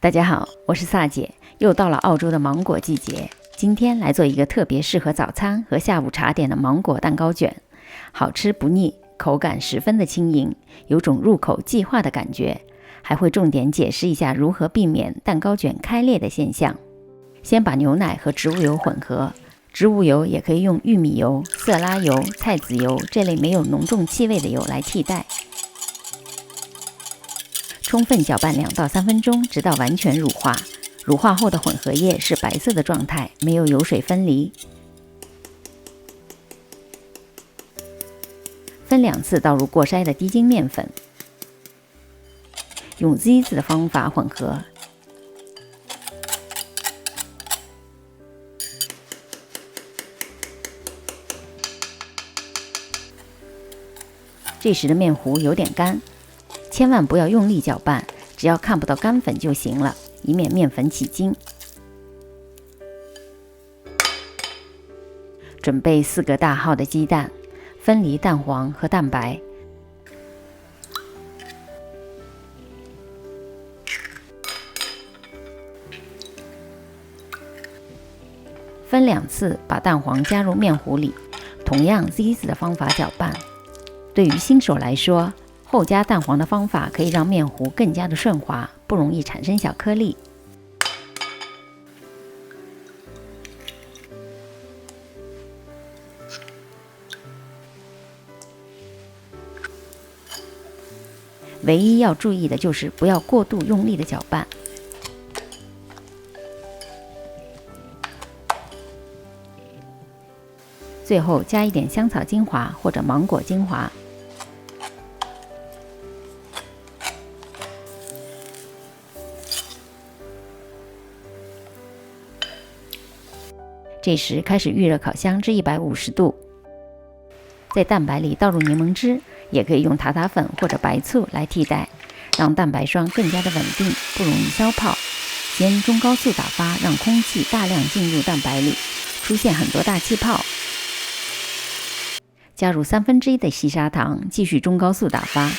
大家好，我是萨姐，又到了澳洲的芒果季节。今天来做一个特别适合早餐和下午茶点的芒果蛋糕卷，好吃不腻，口感十分的轻盈，有种入口即化的感觉。还会重点解释一下如何避免蛋糕卷开裂的现象。先把牛奶和植物油混合，植物油也可以用玉米油、色拉油、菜籽油这类没有浓重气味的油来替代。充分搅拌2到3分钟，直到完全乳化。乳化后的混合液是白色的状态，没有油水分离。分2次倒入过筛的低筋面粉，用 Z 字的方法混合。这时的面糊有点干，千万不要用力搅拌，只要看不到干粉就行了，以免面粉起筋。准备4个大号的鸡蛋，分离蛋黄和蛋白。分2次把蛋黄加入面糊里，同样 Z 字的方法搅拌。对于新手来说，后加蛋黄的方法可以让面糊更加的顺滑，不容易产生小颗粒。唯一要注意的就是不要过度用力的搅拌。最后加一点香草精华或者芒果精华。这时开始预热烤箱至150度，在蛋白里倒入柠檬汁，也可以用塔塔粉或者白醋来替代，让蛋白霜更加的稳定，不容易消泡。先中高速打发，让空气大量进入蛋白里，出现很多大气泡。加入1/3的细砂糖，继续中高速打发。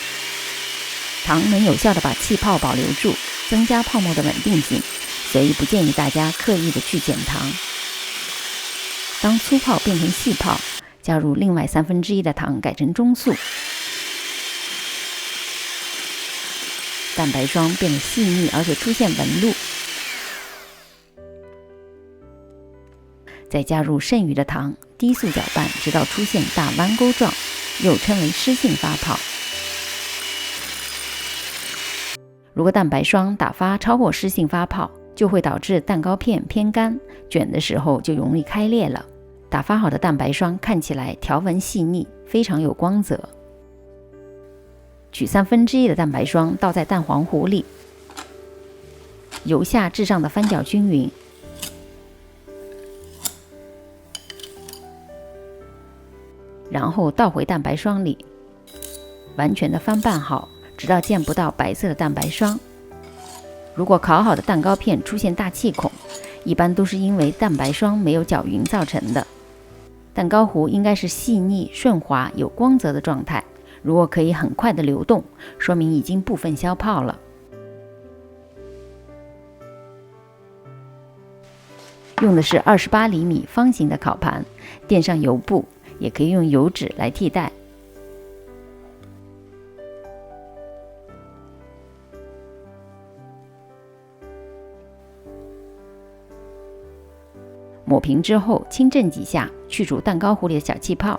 糖能有效的把气泡保留住，增加泡沫的稳定性，所以不建议大家刻意的去减糖。当粗泡变成细泡，加入另外1/3的糖，改成中速。蛋白霜变得细腻，而且出现纹路。再加入剩余的糖，低速搅拌，直到出现大弯钩状，又称为湿性发泡。如果蛋白霜打发超过湿性发泡，就会导致蛋糕片偏干，卷的时候就容易开裂了。打发好的蛋白霜看起来条纹细腻，非常有光泽。取1/3的蛋白霜倒在蛋黄糊里，由下至上的翻搅均匀。然后倒回蛋白霜里，完全的翻拌好，直到见不到白色的蛋白霜。如果烤好的蛋糕片出现大气孔，一般都是因为蛋白霜没有搅匀造成的。蛋糕糊应该是细腻、顺滑、有光泽的状态，如果可以很快的流动，说明已经部分消泡了。用的是28厘米方形的烤盘，垫上油布，也可以用油纸来替代。抹平之后，轻震几下，去除蛋糕糊里的小气泡。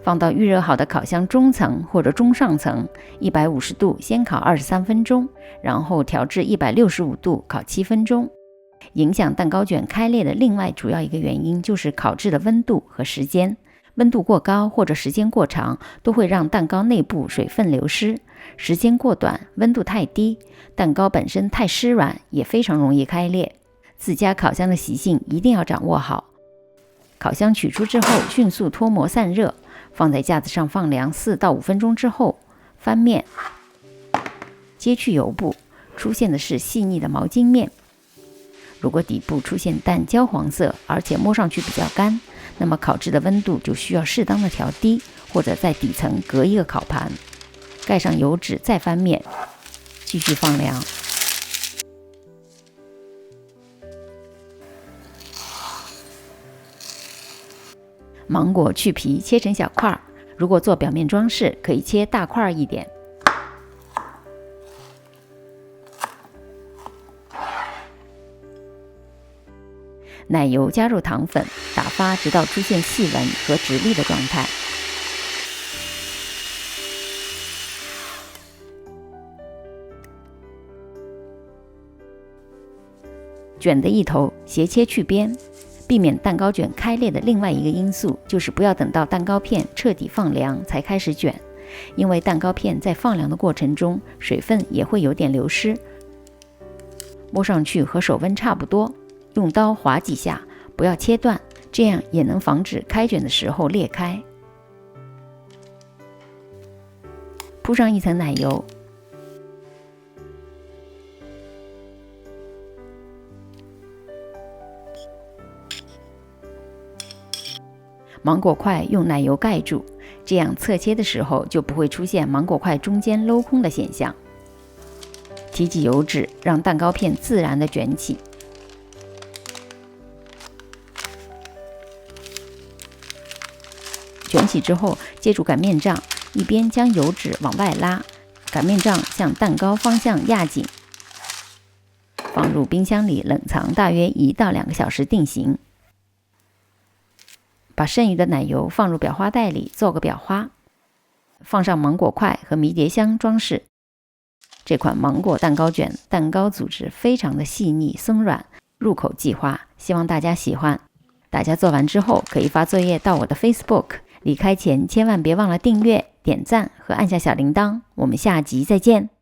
放到预热好的烤箱中层或者中上层，150度先烤23分钟，然后调至165度烤7分钟。影响蛋糕卷开裂的另外主要一个原因就是烤制的温度和时间。温度过高或者时间过长，都会让蛋糕内部水分流失；时间过短，温度太低，蛋糕本身太湿软，也非常容易开裂。自家烤箱的习性一定要掌握好。烤箱取出之后，迅速脱模散热，放在架子上放凉4到5分钟之后，翻面，揭去油布，出现的是细腻的毛巾面。如果底部出现淡焦黄色，而且摸上去比较干，那么烤制的温度就需要适当的调低，或者在底层隔一个烤盘，盖上油纸再翻面，继续放凉。芒果去皮切成小块，如果做表面装饰，可以切大块一点。奶油加入糖粉，打发直到出现细纹和直立的状态。卷的一头斜切去边。避免蛋糕卷开裂的另外一个因素，就是不要等到蛋糕片彻底放凉才开始卷，因为蛋糕片在放凉的过程中，水分也会有点流失。摸上去和手温差不多，用刀划几下，不要切断，这样也能防止开卷的时候裂开。铺上一层奶油，芒果块用奶油盖住，这样侧切的时候就不会出现芒果块中间镂空的现象。提起油脂，让蛋糕片自然的卷起。卷起之后，借助擀面杖，一边将油脂往外拉，擀面杖向蛋糕方向压紧，放入冰箱里冷藏大约1到2个小时定型。把剩余的奶油放入裱花袋里做个裱花，放上芒果块和迷迭香装饰。这款芒果蛋糕卷蛋糕组织非常的细腻松软，入口即化，希望大家喜欢。大家做完之后可以发作业到我的 Facebook， 离开前千万别忘了订阅、点赞和按下小铃铛。我们下集再见。